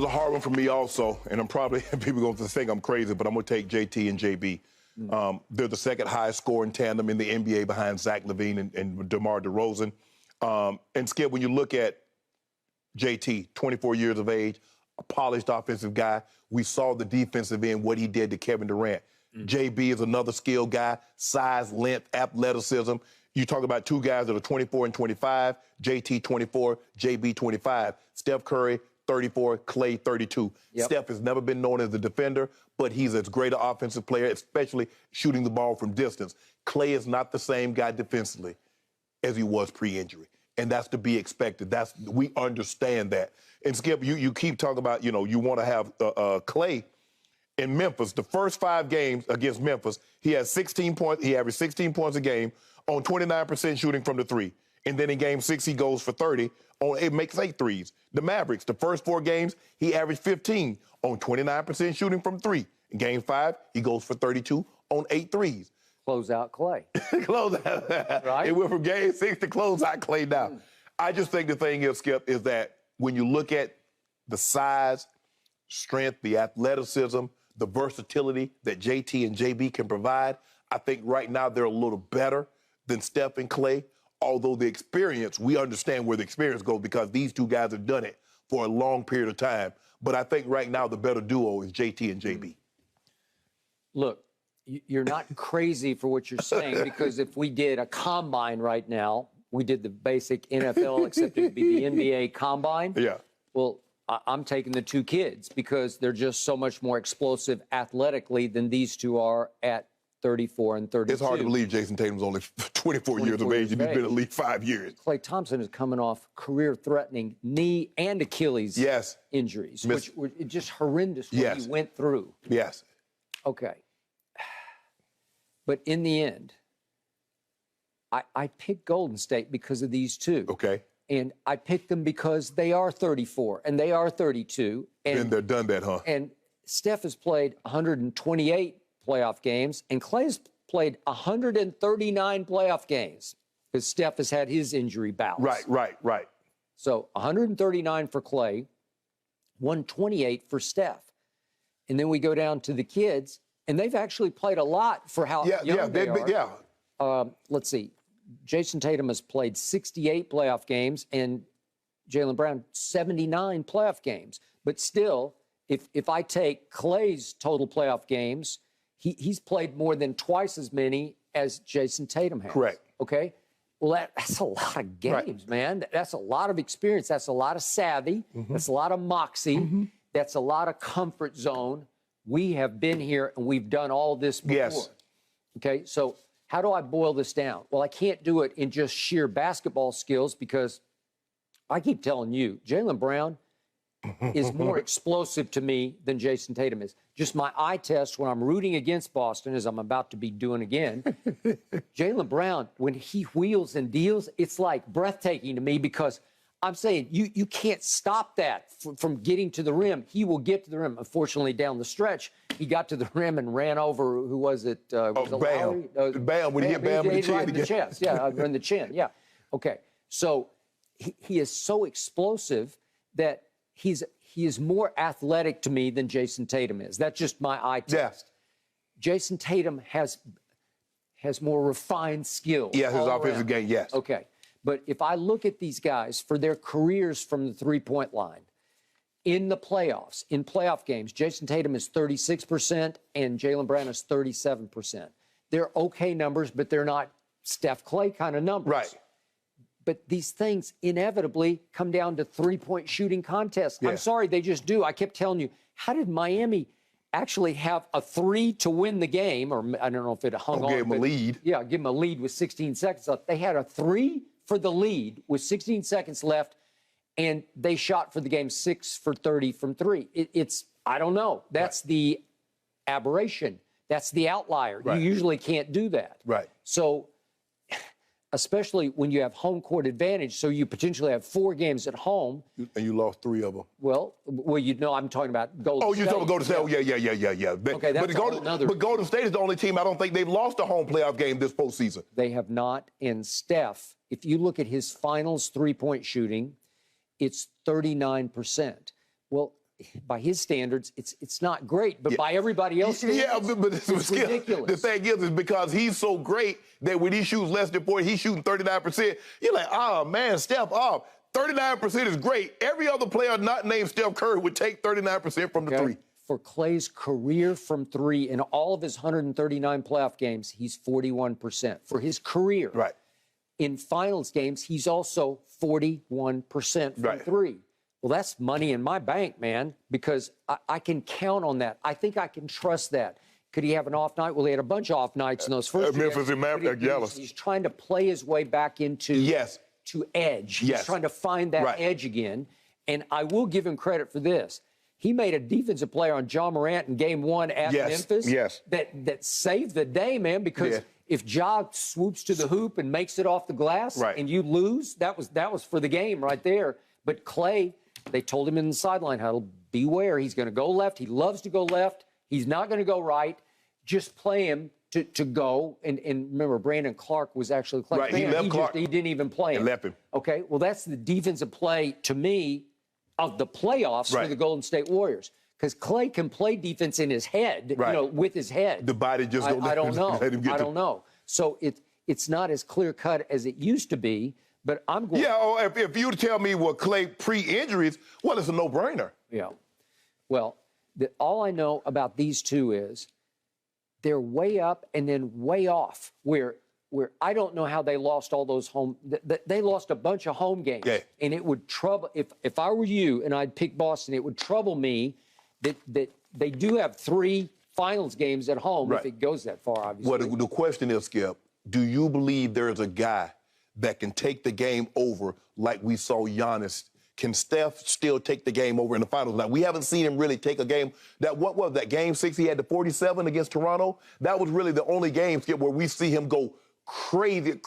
was a hard one for me also, and I'm probably, people going to think I'm crazy, but I'm going to take JT and JB. They're the second highest scoring tandem in the NBA behind Zach LaVine and DeMar DeRozan. And Skip, when you look at JT, 24 years of age, a polished offensive guy, we saw the defensive end, what he did to Kevin Durant. JB is another skilled guy, size, length, athleticism. You talk about two guys that are 24 and 25, JT 24, JB 25. Steph Curry, 34, Klay, 32. Yep. Steph has never been known as a defender, but he's as great an offensive player, especially shooting the ball from distance. Klay is not the same guy defensively as he was pre-injury, and that's to be expected. We understand that. And Skip, you keep talking about, you want to have Klay in Memphis. The first 5 games against Memphis, he had 16 points. He averaged 16 points a game on 29% shooting from the three. And then in game 6, he goes for 30. It makes 8 threes. The Mavericks, the first 4 games, he averaged 15 on 29% shooting from 3. In game 5, he goes for 32 on 8 threes. Close out Klay. Close out. Right? It went from game 6 to close out Klay now. I just think the thing is, Skip, is that when you look at the size, strength, the athleticism, the versatility that JT and JB can provide, I think right now they're a little better than Steph and Klay. Although the experience, we understand where the experience goes because these two guys have done it for a long period of time. But I think right now the better duo is JT and JB. Look, you're not crazy for what you're saying because if we did a combine right now, we did the basic NFL, except it would be the NBA combine. Yeah. Well, I'm taking the 2 kids because they're just so much more explosive athletically than these two are at 34 and 32. It's hard to believe Jayson Tatum's only 24 years of age and he's been at least 5 years. Klay Thompson is coming off career-threatening knee and Achilles injuries, which were just horrendous what he went through. Yes. Okay. But in the end, I picked Golden State because of these two. Okay. And I picked them because they are 34 and they are 32. And they're done that, huh? And Steph has played 128 playoff games, and Klay's played 139 playoff games because Steph has had his injury bouts. Right. So 139 for Klay, 128 for Steph. And then we go down to the kids, and they've actually played a lot for how young they are. Let's see. Jayson Tatum has played 68 playoff games, and Jaylen Brown 79 playoff games. But still, if I take Klay's total playoff games, he's played more than twice as many as Jayson Tatum has. Correct. Okay? Well, that's a lot of games, man. That's a lot of experience. That's a lot of savvy. That's a lot of moxie. That's a lot of comfort zone. We have been here, and we've done all this before. Yes. Okay? So how do I boil this down? Well, I can't do it in just sheer basketball skills because I keep telling you, Jaylen Brown is more explosive to me than Jayson Tatum is. Just my eye test when I'm rooting against Boston, as I'm about to be doing again, Jaylen Brown, when he wheels and deals, it's like breathtaking to me because I'm saying you can't stop that from getting to the rim. He will get to the rim. Unfortunately, down the stretch, he got to the rim and ran over, who was it? Bam. Bam, when he hit Bam in the chin. Right in the chest, in the chin, Okay, so he is so explosive that he is more athletic to me than Jayson Tatum is. That's just my eye test. Jayson Tatum has more refined skills. Yeah, his offensive game, yes. Okay. But if I look at these guys for their careers from the three-point line, in the playoffs, in playoff games, Jayson Tatum is 36% and Jaylen Brown is 37%. They're okay numbers, but they're not Steph Klay kind of numbers. Right. But these things inevitably come down to three-point shooting contests. I'm sorry, they just do. I kept telling you, how did Miami actually have a 3 to win the game? Or I don't know if it hung on. Gave them a lead. Yeah, give them a lead with 16 seconds left. They had a 3 for the lead with 16 seconds left, and they shot for the game 6 for 30 from 3. I don't know. That's the aberration. That's the outlier. You usually can't do that. Right. So, especially when you have home court advantage, so you potentially have 4 games at home. And you lost 3 of them. Well, I'm talking about Golden State. Oh, you're talking about Golden State? Oh, yeah. Okay, that's but Golden State is the only team I don't think they've lost a home playoff game this postseason. They have not. And Steph, if you look at his finals three-point shooting, it's 39%. Well, by his standards, it's not great, but by everybody else, but it's ridiculous. The thing is because he's so great that when he shoots less than 40, he's shooting 39%. You're like, oh man, Steph, 39% is great. Every other player not named Steph Curry would take 39% from the three. For Klay's career from three, in all of his 139 playoff games, he's 41%. For his career. Right. In finals games, he's also 41% from three. Well, that's money in my bank, man, because I can count on that. I think I can trust that. Could he have an off night? Well, he had a bunch of off nights in those first Memphis and Maverick, he's trying to play his way back into to edge. He's trying to find that edge again. And I will give him credit for this. He made a defensive play on John Morant in game one at Memphis that saved the day, man, because if Ja swoops to the hoop and makes it off the glass and you lose, that was for the game right there. But Klay, they told him in the sideline huddle, beware, he's going to go left. He loves to go left. He's not going to go right. Just play him to go. And remember, Brandon Clark was actually Clark. Right, he left Clark. He didn't even play him. He left him. Okay, well, that's the defensive play, to me, of the playoffs for the Golden State Warriors. Because Klay can play defense in his head, you know, with his head. The body just don't I don't know. Let him get I don't know. So it's not as clear-cut as it used to be. But I'm going. Yeah, if you tell me what Klay pre-injuries, well, it's a no-brainer. Yeah. Well, all I know about these two is they're way up and then way off. Where I don't know how they lost all those home. They lost a bunch of home games, and it would trouble. If I were you and I'd pick Boston, it would trouble me that they do have 3 finals games at home if it goes that far. Obviously. Well, the question is, Skip, do you believe there is a guy that can take the game over like we saw Giannis? Can Steph still take the game over in the finals? Now, we haven't seen him really take a game. What was that, game 6? He had the 47 against Toronto. That was really the only game, Skip, where we see him go crazy.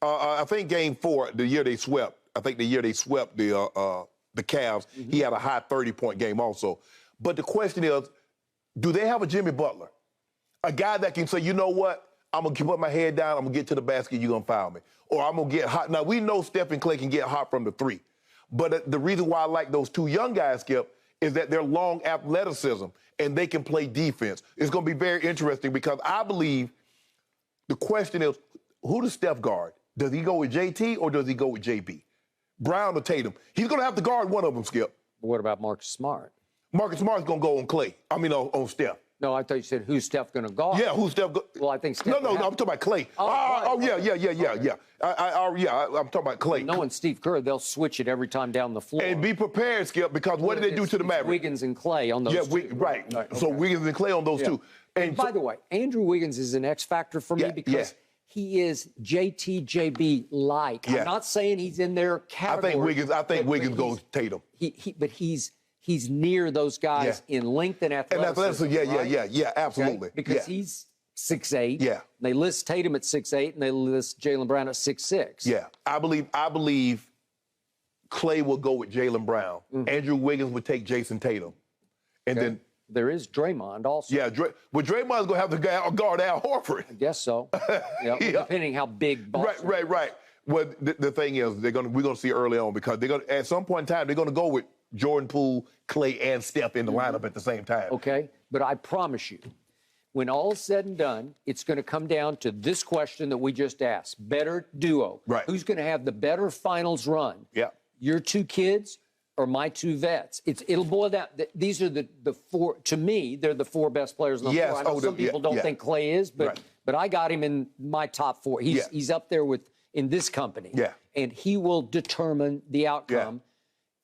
I think game 4, the year they swept, the Cavs, he had a high 30-point game also. But the question is, do they have a Jimmy Butler? A guy that can say, you know what? I'm going to put my head down, I'm going to get to the basket, you're going to foul me. Or I'm going to get hot. Now, we know Steph and Klay can get hot from the 3. But the reason why I like those 2 young guys, Skip, is that they're long athleticism and they can play defense. It's going to be very interesting because I believe the question is, who does Steph guard? Does he go with JT or does he go with JB? Brown or Tatum? He's going to have to guard one of them, Skip. What about Marcus Smart? Marcus Smart's going to go on Klay. On Steph. No, I thought you said who's Steph going to guard. Yeah, who's Steph? Well, I think Steph. No, I'm talking about Klay. Yeah. I'm talking about Klay. Knowing Steve Kerr, they'll switch it every time down the floor. And be prepared, Skip, because what did they do to the Mavericks? Wiggins and Klay on those two. Right. So Wiggins and Klay on those two. And by the way, Andrew Wiggins is an X factor for me because he is JT-JB-like. I'm not saying he's in their category. I think Wiggins goes Tatum. But he's near those guys in length and athleticism. Absolutely. Okay? Because he's 6'8". Yeah. They list Tatum at 6'8", and they list Jaylen Brown at 6'6". Yeah. I believe Klay will go with Jaylen Brown. Andrew Wiggins would take Jayson Tatum. And then there is Draymond also. Yeah, but Draymond's going to have to guard Al Horford. I guess so. Depending how big Boston. Right. Well, the thing is, we're going to see early on because they're going to, at some point in time, they're going to go with Jordan Poole, Klay, and Steph in the lineup at the same time. Okay, but I promise you, when all is said and done, it's going to come down to this question that we just asked. Better duo. Right. Who's going to have the better finals run? Yeah. Your 2 kids or my 2 vets? It'll boil down. These are the 4, to me, they're the 4 best players on the floor. I know some people don't think Klay is, but I got him in my top 4. He's up there in this company. Yeah. And he will determine the outcome.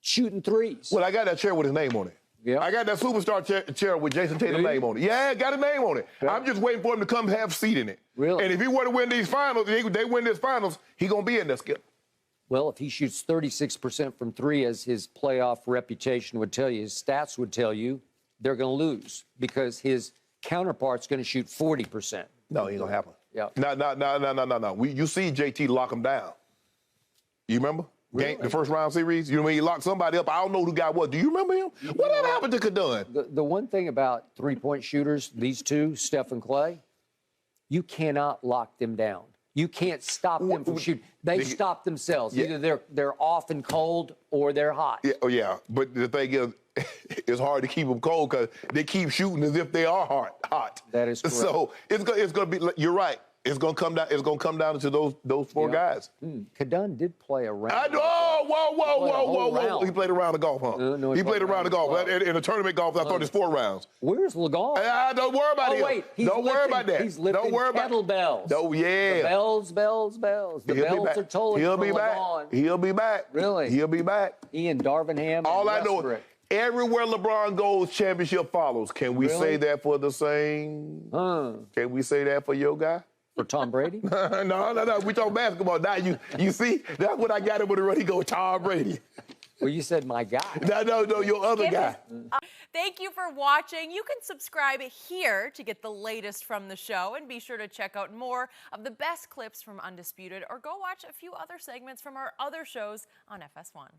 Shooting threes. Well, I got that chair with his name on it. Yeah. I got that superstar chair with Jayson Tatum's name on it. Yeah, got his name on it. Yeah. I'm just waiting for him to come have a seat in it. Really? And if he were to win these finals, they win these finals, he going to be in there, Skip. Well, if he shoots 36% from 3, as his playoff reputation would tell you, his stats would tell you, they're going to lose because his counterpart's going to shoot 40%. No, ain't going to happen. Yeah. No. You see JT lock him down. You remember? Really? The first round series, you know when he locked somebody up. I don't know who the guy was. Do you remember him? Whatever happened to Kadun? The one thing about 3-point shooters, these 2, Steph and Klay, you cannot lock them down. You can't stop them from shooting. They stop themselves. Either they're off and cold or they're hot. Yeah, but the thing is, it's hard to keep them cold because they keep shooting as if they are hot. That is correct. So it's going to be. You're right. It's going to come down. It's going to come down to those four guys. Kadun did play a round. Whoa. He played a round of golf, huh? No, he played a round of golf. In a tournament golf, I thought it's 4 rounds. Where's Legal? Don't worry about it. Wait, Don't worry about that. He's lifting Don't worry about kettlebells. No, yeah. The bells. The bells are tolling. He'll be back. He'll be back. Really? He'll be back. Ian Darvingham. All I know is everywhere LeBron goes, championship follows. Can we say that for the same? Can we say that for your guy? For Tom Brady? No. We talk basketball now. You see, that's what I got him with the run. He go Tom Brady. Well, you said my guy. No, your other guy. Thank you for watching. You can subscribe here to get the latest from the show, and be sure to check out more of the best clips from Undisputed, or go watch a few other segments from our other shows on FS1.